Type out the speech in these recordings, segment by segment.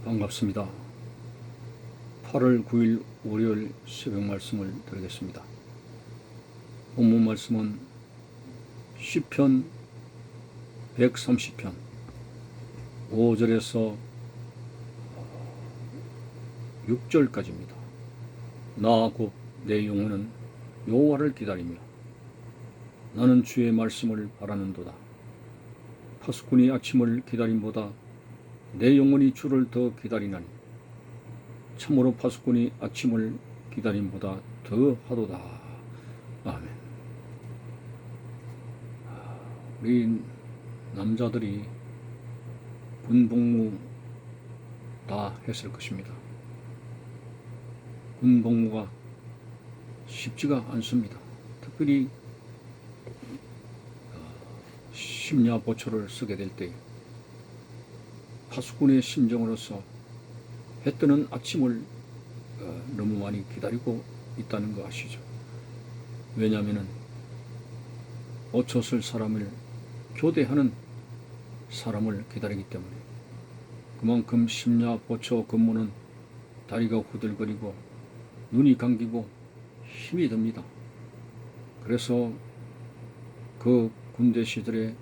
반갑습니다. 8월 9일 월요일 새벽 말씀을 드리겠습니다. 본문 말씀은 시편 130편 5절에서 6절까지입니다. 나 곧 내 영혼은 여호와를 기다리며 나는 주의 말씀을 바라는도다. 파수꾼이 아침을 기다림보다 내 영혼이 주를 더 기다리나니 참으로 파수꾼이 아침을 기다림보다 더하도다. 아멘. 우리 남자들이 군복무 다 했을 것입니다. 군복무가 쉽지가 않습니다. 특별히 심야보초를 쓰게 될 때 파수꾼의 심정으로서 해뜨는 아침을 너무 많이 기다리고 있다는 거 아시죠? 왜냐하면 보초 쓸 사람을 교대하는 사람을 기다리기 때문에 그만큼 심야보초 근무는 다리가 후들거리고 눈이 감기고 힘이 듭니다. 그래서 그 군대 시절에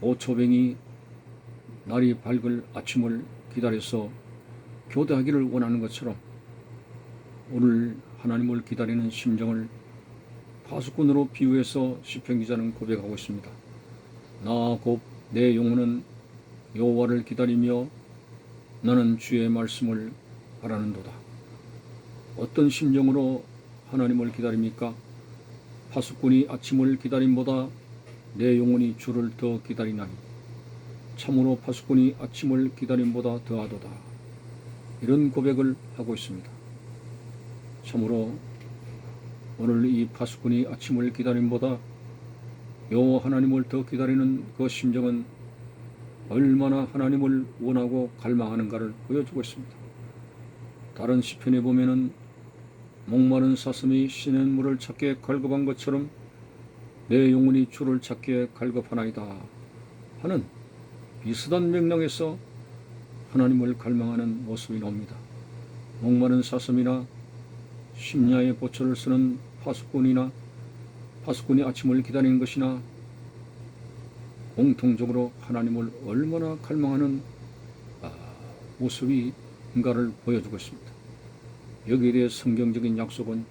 보초병이 날이 밝을 아침을 기다려서 교대하기를 원하는 것처럼 오늘 하나님을 기다리는 심정을 파수꾼으로 비유해서 시편 기자는 고백하고 있습니다. 나 곧 내 영혼은 여호와를 기다리며 나는 주의 말씀을 바라는도다. 어떤 심정으로 하나님을 기다립니까? 파수꾼이 아침을 기다림보다 내 영혼이 주를 더 기다리나니 참으로 파수꾼이 아침을 기다림보다 더하도다. 이런 고백을 하고 있습니다. 참으로 오늘 이 파수꾼이 아침을 기다림보다 여호와 하나님을 더 기다리는 그 심정은 얼마나 하나님을 원하고 갈망하는가를 보여주고 있습니다. 다른 시편에 보면은 목마른 사슴이 시냇물을 찾기에 갈급한 것처럼 내 영혼이 주를 찾기에 갈급하나이다 하는 비슷한 맥락에서 하나님을 갈망하는 모습이 나옵니다. 목마른 사슴이나 심야의 보초를 쓰는 파수꾼이 아침을 기다리는 것이나 공통적으로 하나님을 얼마나 갈망하는 모습인가를 보여주고 있습니다. 여기에 대해 성경적인 약속은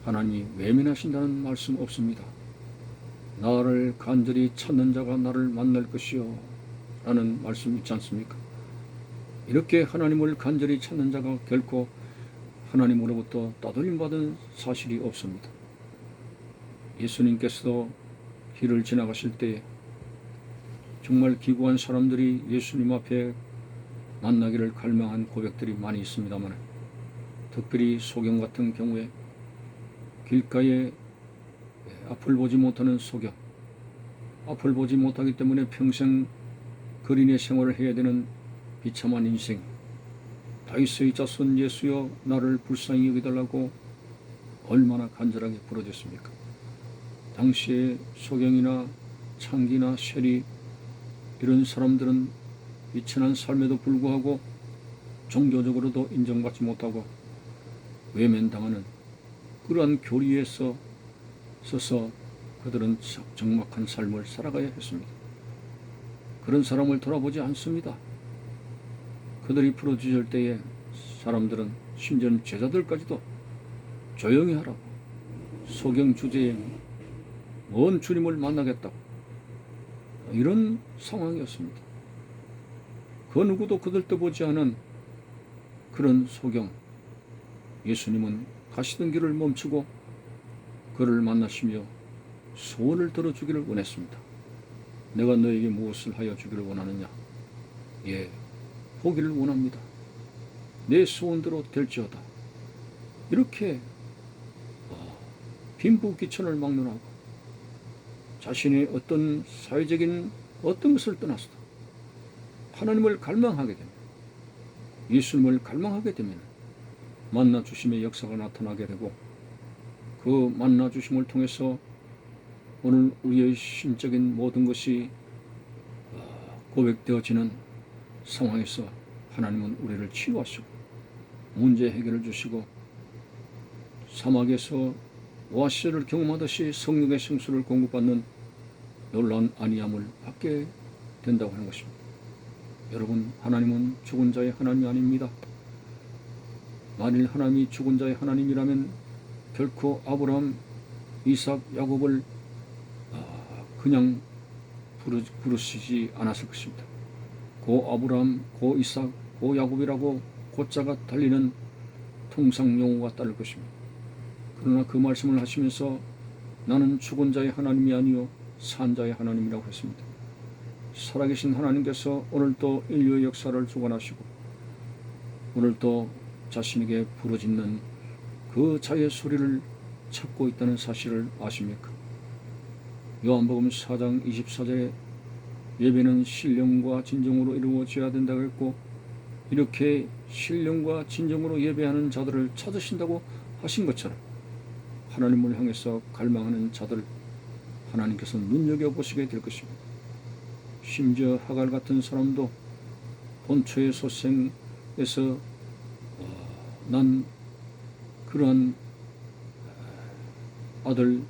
하나님이 외면하신다는 말씀 없습니다. 나를 간절히 찾는 자가 나를 만날 것이요 라는 말씀 있지 않습니까? 이렇게 하나님을 간절히 찾는 자가 결코 하나님으로부터 따돌림받은 사실이 없습니다. 예수님께서도 길을 지나가실 때 정말 기구한 사람들이 예수님 앞에 만나기를 갈망한 고백들이 많이 있습니다만 특별히 소경 같은 경우에 길가에 앞을 보지 못하는 소경, 앞을 보지 못하기 때문에 평생 거린의 생활을 해야 되는 비참한 인생, 다윗의 자손 예수여 나를 불쌍히 여기달라고 얼마나 간절하게 부르짖습니까? 당시에 소경이나 창기나 쉐리 이런 사람들은 비천한 삶에도 불구하고 종교적으로도 인정받지 못하고 외면당하는 그러한 교리에 서서 그들은 적막한 삶을 살아가야 했습니다. 그런 사람을 돌아보지 않습니다. 그들이 부르짖을 때에 사람들은 심지어는 제자들까지도 조용히 하라고 소경 주제에 먼 주님을 만나겠다고 이런 상황이었습니다. 그 누구도 그들 떠보지 않은 그런 소경 예수님은 가시던 길을 멈추고 그를 만나시며 소원을 들어주기를 원했습니다. 내가 너에게 무엇을 하여 주기를 원하느냐? 예, 보기를 원합니다. 내 소원대로 될지어다. 이렇게 빈부귀천을 막론하고 자신의 어떤 사회적인 어떤 것을 떠나서도 하나님을 갈망하게 됩니다. 예수님을 갈망하게 되면 만나주심의 역사가 나타나게 되고 그 만나주심을 통해서 오늘 우리의 신적인 모든 것이 고백되어지는 상황에서 하나님은 우리를 치유하시고 문제 해결을 주시고 사막에서 오아시스를 경험하듯이 성령의 생수를 공급받는 놀라운 안위함을 받게 된다고 하는 것입니다. 여러분, 하나님은 죽은 자의 하나님이 아닙니다. 만일 하나님이 죽은 자의 하나님이라면 결코 아브라함, 이삭, 야곱을 그냥 부르시지 않았을 것입니다. 고 아브라함, 고 이삭, 고 야곱이라고 고자가 달리는 통상 용어가 따를 것입니다. 그러나 그 말씀을 하시면서 나는 죽은 자의 하나님이 아니요 산 자의 하나님이라고 했습니다. 살아계신 하나님께서 오늘도 인류의 역사를 주관하시고 오늘도 자신에게 부르짖는 그 자의 소리를 찾고 있다는 사실을 아십니까? 요한복음 4장 24절에 예배는 신령과 진정으로 이루어져야 된다고 했고 이렇게 신령과 진정으로 예배하는 자들을 찾으신다고 하신 것처럼 하나님을 향해서 갈망하는 자들 하나님께서 눈여겨보시게 될 것입니다. 심지어 하갈 같은 사람도 본초의 소생에서 난 그러한 아들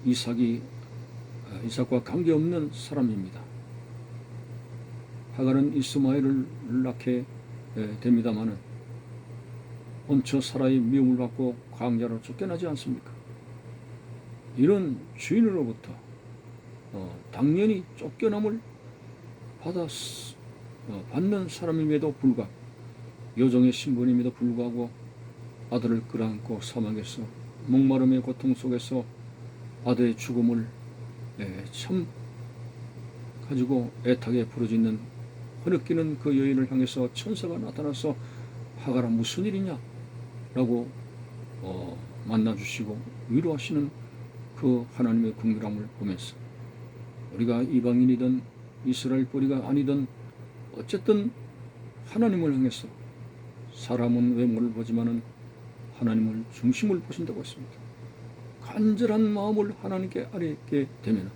이삭과 관계없는 사람입니다. 하갈은 이스마엘을 낳게 됩니다마는 본초 사라의 미움을 받고 광야로 쫓겨나지 않습니까? 이런 주인으로부터 당연히 쫓겨남을 받는 사람임에도 불구하고 여종의 신분임에도 불구하고 아들을 끌어안고 사막에서 목마름의 고통 속에서 아들의 죽음을 참 가지고 애타게 부르짖는 흐느끼는 그 여인을 향해서 천사가 나타나서 하갈아 무슨 일이냐 라고 만나주시고 위로하시는 그 하나님의 긍휼함을 보면서 우리가 이방인이든 이스라엘 뿌리가 아니든 어쨌든 하나님을 향해서 사람은 외모를 보지만은 하나님을 중심을 보신다고 했습니다. 간절한 마음을 하나님께 아뢰게 되면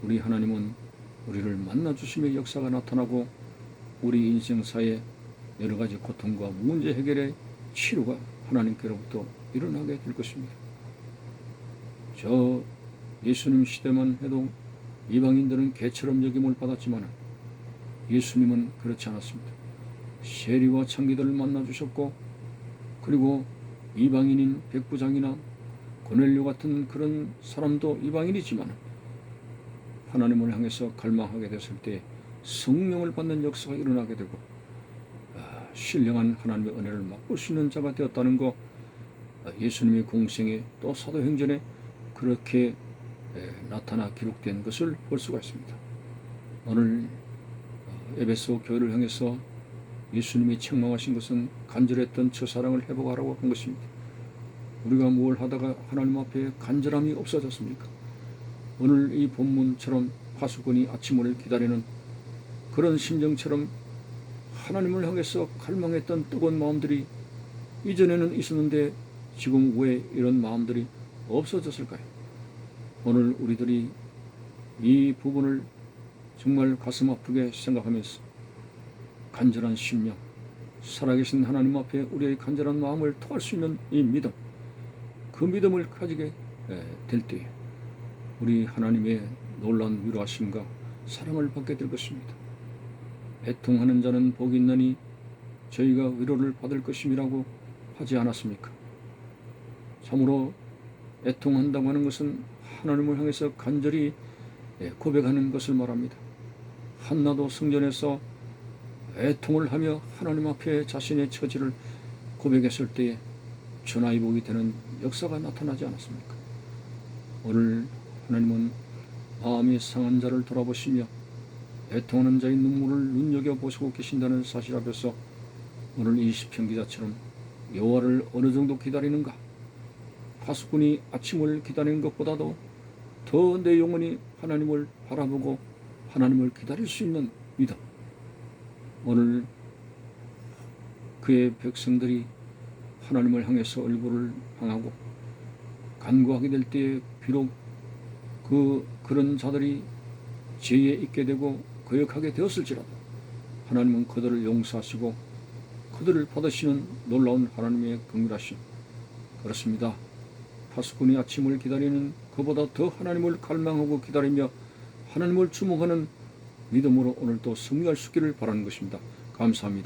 우리 하나님은 우리를 만나주심의 역사가 나타나고 우리 인생사의 여러 가지 고통과 문제 해결의 치료가 하나님께로부터 일어나게 될 것입니다. 저 예수님 시대만 해도 이방인들은 개처럼 여김을 받았지만 예수님은 그렇지 않았습니다. 세리와 창기들을 만나주셨고 그리고 이방인인 백부장이나 고넬료 같은 그런 사람도 이방인이지만 하나님을 향해서 갈망하게 됐을 때 성령을 받는 역사가 일어나게 되고 신령한 하나님의 은혜를 맛볼 수 있는 자가 되었다는 것 예수님의 공생에 또 사도행전에 그렇게 나타나 기록된 것을 볼 수가 있습니다. 오늘 에베소 교회를 향해서 예수님이 책망하신 것은 간절했던 첫사랑을 회복하라고 한 것입니다. 우리가 뭘 하다가 하나님 앞에 간절함이 없어졌습니까? 오늘 이 본문처럼 파수꾼이 아침을 기다리는 그런 심정처럼 하나님을 향해서 갈망했던 뜨거운 마음들이 이전에는 있었는데 지금 왜 이런 마음들이 없어졌을까요? 오늘 우리들이 이 부분을 정말 가슴 아프게 생각하면서 간절한 심령, 살아계신 하나님 앞에 우리의 간절한 마음을 토할 수 있는 이 믿음, 그 믿음을 가지게 될 때에 우리 하나님의 놀라운 위로하심과 사랑을 받게 될 것입니다. 애통하는 자는 복이 있나니 저희가 위로를 받을 것임이라고 하지 않았습니까? 참으로 애통한다고 하는 것은 하나님을 향해서 간절히 고백하는 것을 말합니다. 한나도 성전에서 애통을 하며 하나님 앞에 자신의 처지를 고백했을 때에 전하의 복이 되는 역사가 나타나지 않았습니까? 오늘 하나님은 마음이 상한 자를 돌아보시며 애통하는 자의 눈물을 눈여겨보시고 계신다는 사실 앞에서 오늘 이 시편 기자처럼 여호와를 어느 정도 기다리는가? 파수꾼이 아침을 기다리는 것보다도 더 내 영혼이 하나님을 바라보고 하나님을 기다릴 수 있는 믿음. 오늘 그의 백성들이 하나님을 향해서 얼굴을 향하고 간구하게 될 때에 비록 그런 자들이 죄에 있게 되고 거역하게 되었을지라도 하나님은 그들을 용서하시고 그들을 받으시는 놀라운 하나님의 긍휼하심. 그렇습니다. 파수꾼이 아침을 기다리는 그보다 더 하나님을 갈망하고 기다리며 하나님을 주목하는 믿음으로 오늘도 승리할 수 있기를 바라는 것입니다. 감사합니다.